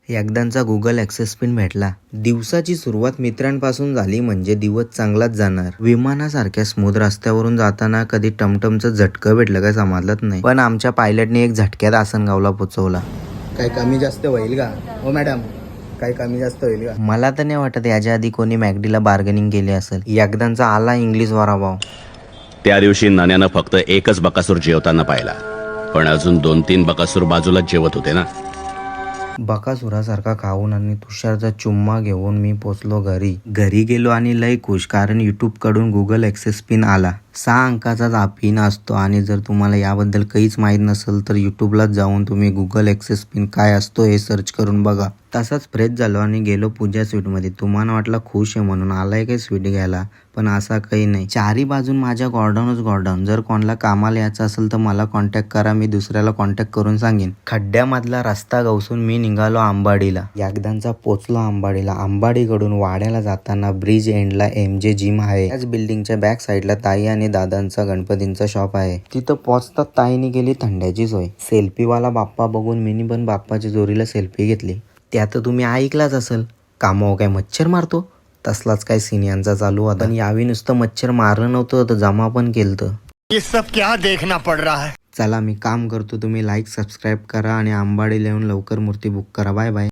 एकदांचा Google access pin भेटला. दिवसाची सुरुवात मित्रांपासून झाली म्हणजे दिवस चांगलाच जाणार. विमानासारख्या स्मूथ रस्त्यावरून जाताना कधी टमटमचं झटकं भेटलं काय समजलंच नाही, पण आमच्या पायलटने एक झटक्यात आसनगावला पोचवला. काही कमी जास्त होईल का हो मॅडम? काही कमी जास्त होईल का? मला तर नाही वाटत याच्या आधी कोणी मॅगडीला बार्गेनिंग केली असेल. एकदांचा आला इंग्लिश वराभाव. त्या दिवशी नाण्यानं फक्त एकच बकासूर जेवताना पाहिला, पण अजून 2-3 बकासूर बाजूलाच जेवत होते ना. बकासुरासारखा खाऊन आणि तुषारचा चुम्मा घेऊन मी पोचलो घरी गेलो आणि लय खुश, कारण यूट्यूब कडून गुगल ॲक्सेस पिन आला. 6 अंकाचा हा पिन असतो आणि जर तुम्हाला याबद्दल काहीच माहीत नसेल तर यूट्यूबलाच जाऊन तुम्ही गुगल ॲक्सेस पिन काय असतो हे सर्च करून बघा. तसाच फ्रेश झालो आणि गेलो पूजा स्वीटमध्ये. तुम्हाला वाटलं खुश आहे म्हणून आलाय काय स्वीट घ्यायला, पण असा काही नाही. चारी बाजून माझ्या गॉर्डन. जर कोणाला कामाला यायचं असेल तर मला कॉन्टॅक्ट करा, मी दुसऱ्याला कॉन्टॅक्ट करून सांगेन. खड्ड्यामधला रस्ता गवसून मी निघालो आंबाडीला. एकदांचा पोचलो आंबाडीला. आंबाडीकडून वाड्याला जाताना ब्रिज एंडला MJ जिम आहे. त्याच बिल्डिंगच्या बॅक साईडला ताई आणि दादांचा गणपतींचा शॉप आहे. तिथं पोचतात ताईने केली थंड्याची सोय. सेल्फीवाला बाप्पा बघून मी पण बाप्पाच्या जोरीला सेल्फी घेतली. त्यात तुम्ही ऐकलाच असेल, कामावर काय मच्छर मारतो, तसलाच काय सीन यांचा चालू होता. पण यावी नुसतं मच्छर मारलं नव्हतं तर जमा पण केलं. ये सब क्या देखना पड़ रहा है. चला मी काम करतो, तुम्ही लाईक सबस्क्राईब करा आणि आंबाडीला येऊन लवकर मूर्ती बुक करा. Bye bye.